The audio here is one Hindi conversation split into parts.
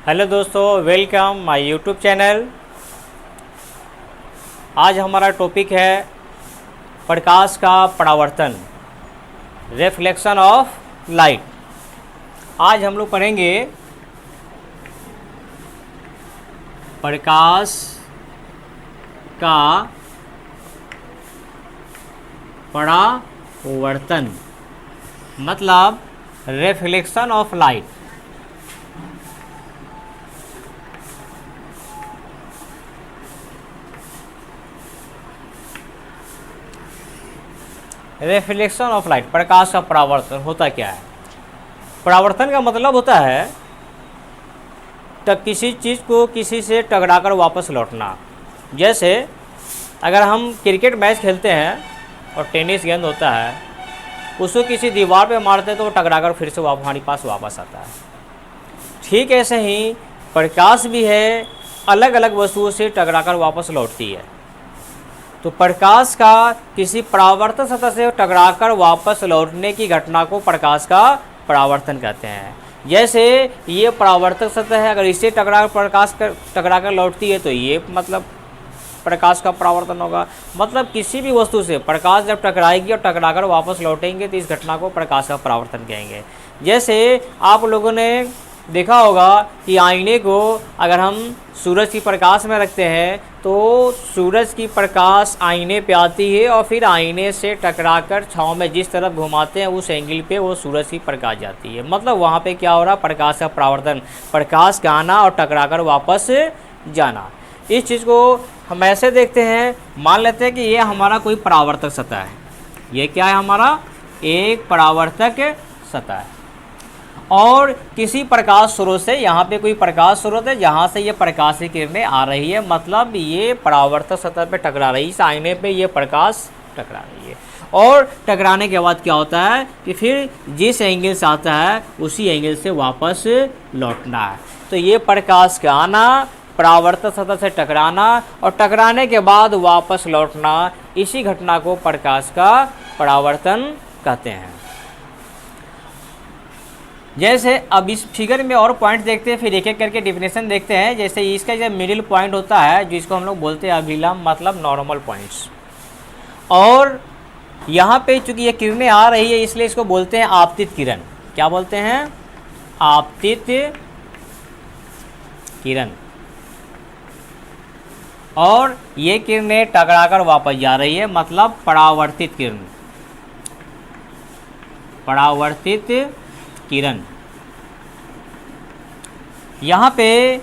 हेलो दोस्तों, वेलकम माय यूट्यूब चैनल। आज हमारा टॉपिक है प्रकाश का परावर्तन, रिफ्लेक्शन ऑफ लाइट। आज हम लोग पढ़ेंगे प्रकाश का परावर्तन मतलब reflection of light. Reflection of light, प्रकाश का परावर्तन होता क्या है? परावर्तन का मतलब होता है किसी चीज़ को किसी से टकराकर वापस लौटना। जैसे अगर हम क्रिकेट मैच खेलते हैं और टेनिस गेंद होता है, उसको किसी दीवार पे मारते हैं तो वो टकराकर फिर से हमारे पास वापस आता है। ठीक ऐसे ही प्रकाश भी है, अलग अलग वस्तुओं से टकराकर वापस लौटती है। तो प्रकाश का किसी परावर्तन सतह से टकराकर वापस लौटने की घटना को प्रकाश का परावर्तन कहते हैं। जैसे ये परावर्तक सतह है, अगर इससे टकराकर लौटती है तो ये मतलब प्रकाश का परावर्तन होगा। मतलब किसी भी वस्तु से प्रकाश जब टकराएगी और टकराकर वापस लौटेंगे तो इस घटना को प्रकाश का परावर्तन कहेंगे। जैसे आप लोगों ने देखा होगा कि आईने को अगर हम सूरज की प्रकाश में रखते हैं तो सूरज की प्रकाश आईने पे आती है और फिर आईने से टकराकर छांव में जिस तरफ घुमाते हैं उस एंगल पे वो सूरज की प्रकाश जाती है। मतलब वहाँ पे क्या हो रहा है? प्रकाश का परावर्तन, प्रकाश का आना और टकराकर वापस जाना। इस चीज़ को हम ऐसे देखते हैं, मान लेते हैं कि ये हमारा कोई परावर्तक सतह है। ये क्या है? हमारा एक परावर्तक सतह है और किसी प्रकाश स्रोत से, यहाँ पे कोई प्रकाश स्रोत है जहाँ से ये प्रकाश की किरणें आ रही है। मतलब ये परावर्तक सतह पे टकरा रही है, इस आईने पे ये प्रकाश टकरा रही है। और टकराने के बाद क्या होता है कि फिर जिस एंगल से आता है उसी एंगल से वापस लौटना है। तो ये प्रकाश का आना, परावर्तक सतह से टकराना और टकराने के बाद वापस लौटना, इसी घटना को प्रकाश का परावर्तन कहते हैं। जैसे अब इस फिगर में और पॉइंट देखते हैं, फिर एक एक करके डिफिनेशन देखते हैं। जैसे इसका जो मिडिल पॉइंट होता है जिसको हम लोग बोलते हैं अभिलंब, मतलब नॉर्मल पॉइंट्स। और यहाँ पे चूंकि ये किरणें आ रही है इसलिए इसको बोलते हैं आपतित किरण। क्या बोलते हैं? आपतित किरण। और ये किरणें टकराकर वापस जा रही है, मतलब परावर्तित किरण। परावर्तित किरण। यहाँ पे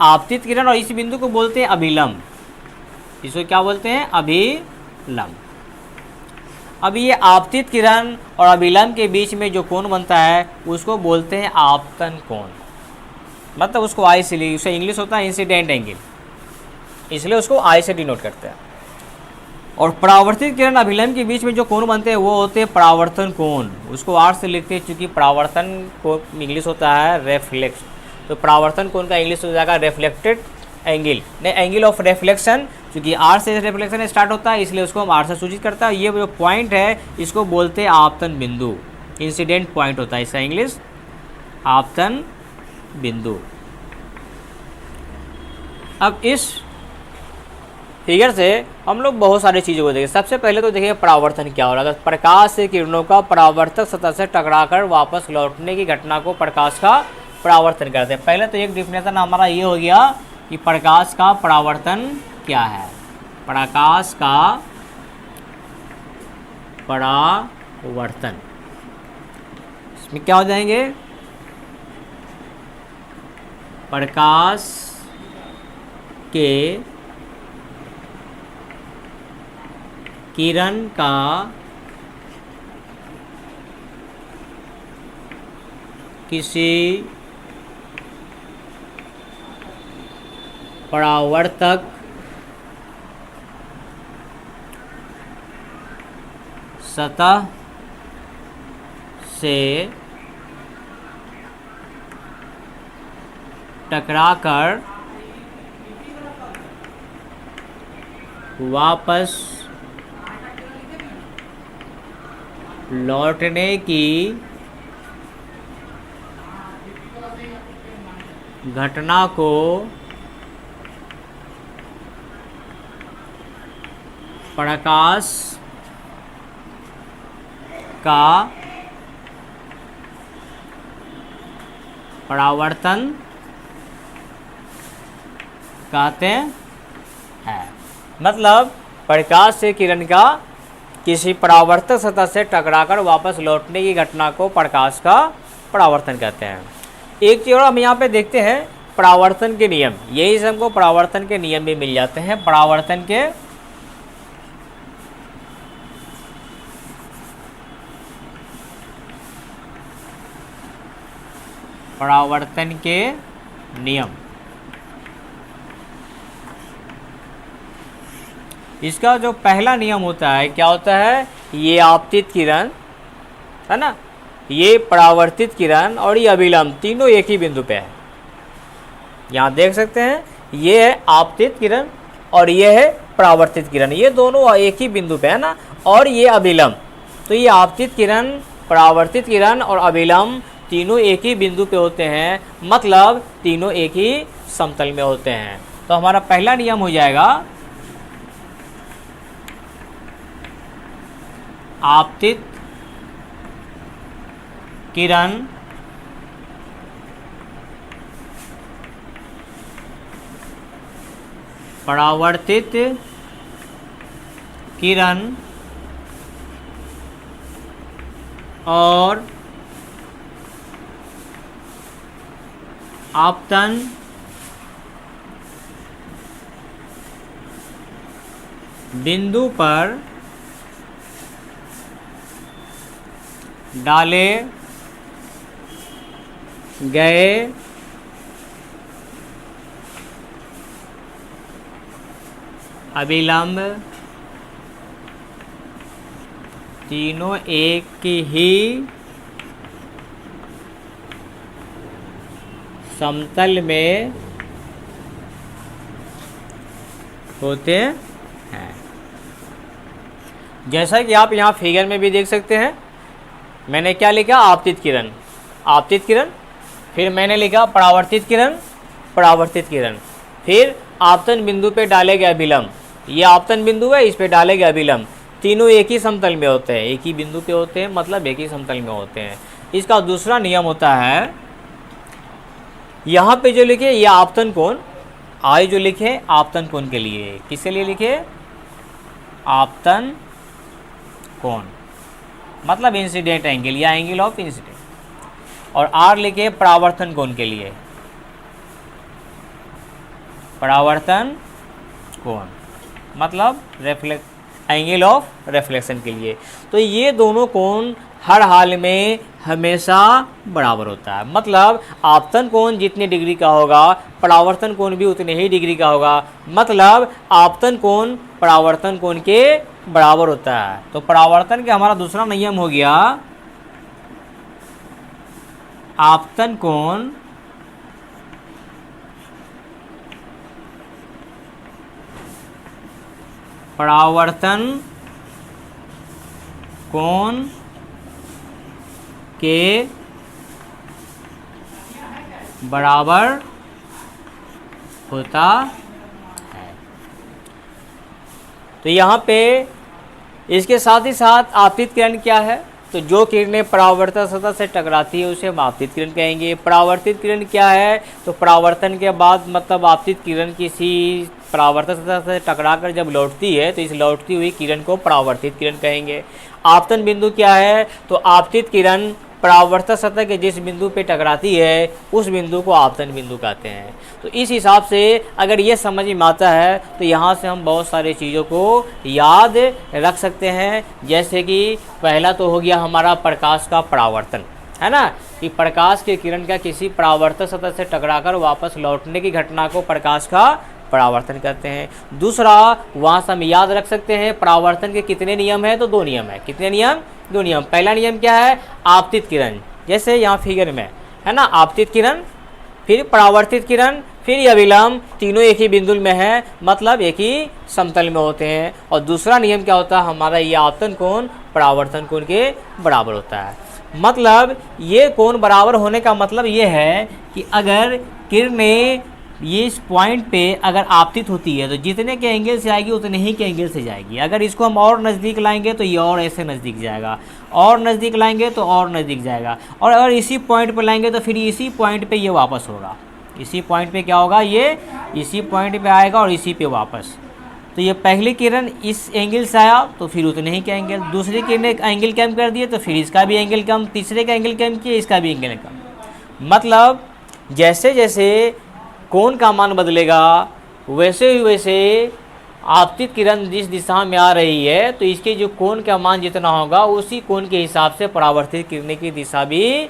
आपतित किरण और इस बिंदु को बोलते हैं अभिलंब। इसको क्या बोलते हैं? अभिलंब। अब ये आपतित किरण और अभिलंब के बीच में जो कोण बनता है उसको बोलते हैं आपतन कोण। मतलब उसको आई से, उसे इंग्लिश होता है इंसिडेंट एंगल, इसलिए उसको आई से डिनोट करते हैं। और परावर्तित किरण अभिलंब के बीच में जो कोण बनते हैं वो होते हैं परावर्तन कोण। उसको आर से लिखते हैं क्योंकि परावर्तन को इंग्लिश होता है रेफ्लेक्स। तो परावर्तन कोण का इंग्लिश हो जाएगा रिफ्लेक्टेड एंगल, नहीं एंगल ऑफ रिफ्लेक्शन। क्योंकि आर से रिफ्लेक्शन स्टार्ट होता है इसलिए उसको हम आर से सूचित करता है। ये जो पॉइंट है इसको बोलते हैं आपतन बिंदु, इंसिडेंट पॉइंट होता है इसका इंग्लिश आपतन बिंदु। अब इस फिगर से हम लोग बहुत सारी चीज़ों को देखें। सबसे पहले तो देखिए परावर्तन क्या हो रहा है। प्रकाश से किरणों का परावर्तक सतह से टकराकर वापस लौटने की घटना को प्रकाश का परावर्तन कहते हैं। पहले तो एक डिफिनेशन हमारा ये हो गया कि प्रकाश का परावर्तन क्या है। प्रकाश का परावर्तन, इसमें क्या हो जाएंगे? प्रकाश के किरण का किसी परावर्तक सतह से टकराकर वापस लौटने की घटना को प्रकाश का परावर्तन कहते हैं। मतलब प्रकाश से किरण का किसी परावर्तक सतह से टकराकर वापस लौटने की घटना को प्रकाश का परावर्तन कहते हैं। एक चीज और हम यहाँ पे देखते हैं, परावर्तन के नियम। यही से हमको परावर्तन के नियम भी मिल जाते हैं। परावर्तन के नियम। इसका जो पहला नियम होता है, क्या होता है, ये आपतित किरण है ना, ये परावर्तित किरण और ये अभिलंब तीनों एक ही बिंदु पे है। यहाँ देख सकते हैं, ये है आपतित किरण और ये है परावर्तित किरण, ये दोनों एक ही बिंदु पे है ना, और ये अभिलंब। तो ये आपतित किरण, परावर्तित किरण और अभिलंब तीनों एक ही बिंदु पे होते हैं, मतलब तीनों एक ही समतल में होते हैं। तो हमारा पहला नियम हो जाएगा, आपतित किरण परावर्तित किरण और आपतन बिंदु पर डाले गए अभिलंब तीनों एक ही समतल में होते हैं। जैसा कि आप यहाँ फिगर में भी देख सकते हैं, मैंने क्या लिखा, आपतित किरण, आपतित किरण, फिर मैंने लिखा परावर्तित किरण, परावर्तित किरण, फिर आपतन बिंदु पे डाले गए अभिलंब, ये आपतन बिंदु है, इस पे डाले गए अभिलंब, तीनों एक ही समतल में होते हैं, एक ही बिंदु पे होते हैं, मतलब एक ही समतल में होते हैं। इसका दूसरा नियम होता है, यहाँ पे जो लिखे ये आपतन कोण, आई जो लिखे आपतन कोण के लिए, किसके लिए लिखे, आपतन कोण, मतलब इंसिडेंट एंगल या एंगल ऑफ इंसिडेंट, और आर लिखे परावर्तन कोण के लिए, परावर्तन कोण मतलब एंगल ऑफ रिफ्लेक्शन के लिए। तो ये दोनों कोण हर हाल में हमेशा बराबर होता है, मतलब आपतन कोण जितने डिग्री का होगा परावर्तन कोण भी उतने ही डिग्री का होगा, मतलब आपतन कोण परावर्तन कोण के बराबर होता है। तो परावर्तन के हमारा दूसरा नियम हो गया, आपतन कोण परावर्तन कोण के बराबर होता है। तो यहाँ पे इसके साथ ही साथ आपतित किरण क्या है, तो जो किरणें परावर्तक सतह से टकराती है उसे हम आपतित किरण कहेंगे। परावर्तित किरण क्या है, तो परावर्तन के बाद मतलब आपतित किरण किसी परावर्तक सतह से टकराकर जब लौटती है तो इस लौटती हुई किरण को परावर्तित किरण कहेंगे। आपतन बिंदु क्या है, तो आपतित किरण परावर्तक सतह के जिस बिंदु पे टकराती है उस बिंदु को आपतन बिंदु कहते हैं। तो इस हिसाब से अगर ये समझ में आता है तो यहाँ से हम बहुत सारी चीज़ों को याद रख सकते हैं, जैसे कि पहला तो हो गया हमारा प्रकाश का परावर्तन, है ना, कि प्रकाश के किरण का किसी परावर्तक सतह से टकराकर वापस लौटने की घटना को प्रकाश का परावर्तन कहते हैं। दूसरा वहाँ से हम याद रख सकते हैं परावर्तन के कितने नियम हैं, तो दो नियम है। कितने नियम, दो नियम। पहला नियम क्या है, आपतित किरण, जैसे यहाँ फिगर में है ना, आपतित किरण, फिर परावर्तित किरण, फिर ये अभिलंब, तीनों एक ही बिंदु में है, मतलब एक ही समतल में होते हैं। और दूसरा नियम क्या होता है हमारा, ये आपतन कोण परावर्तन कोण के बराबर होता है। मतलब ये कोण बराबर होने का मतलब ये है कि अगर किरणें ये इस पॉइंट पे अगर आपतित होती है तो जितने के एंगल से आएगी उतने ही के एंगल से जाएगी। अगर इसको हम और नज़दीक लाएंगे तो ये और ऐसे नज़दीक जाएगा, और नज़दीक लाएंगे तो और नज़दीक जाएगा, और अगर इसी पॉइंट पे लाएंगे तो फिर इसी पॉइंट पे ये वापस होगा। इसी पॉइंट पे क्या होगा, ये इसी पॉइंट पे आएगा और इसी पे वापस। तो ये पहली किरण इस एंगल से आया तो फिर उतने ही का एंगल, दूसरी किरण ने एंगल कम कर दिए तो फिर इसका भी एंगल कम, तीसरे का एंगल कम किया इसका भी एंगल कम। मतलब जैसे जैसे कोण का मान बदलेगा वैसे ही वैसे आपतित किरण जिस दिशा में आ रही है तो इसके जो कोण का मान जितना होगा उसी कोण के हिसाब से परावर्तित किरणें की दिशा भी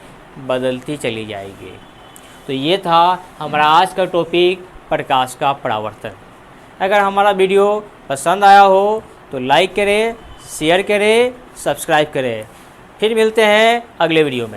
बदलती चली जाएगी। तो ये था हमारा आज का टॉपिक, प्रकाश का परावर्तन। अगर हमारा वीडियो पसंद आया हो तो लाइक करें, शेयर करें, सब्सक्राइब करें। फिर मिलते हैं अगले वीडियो में।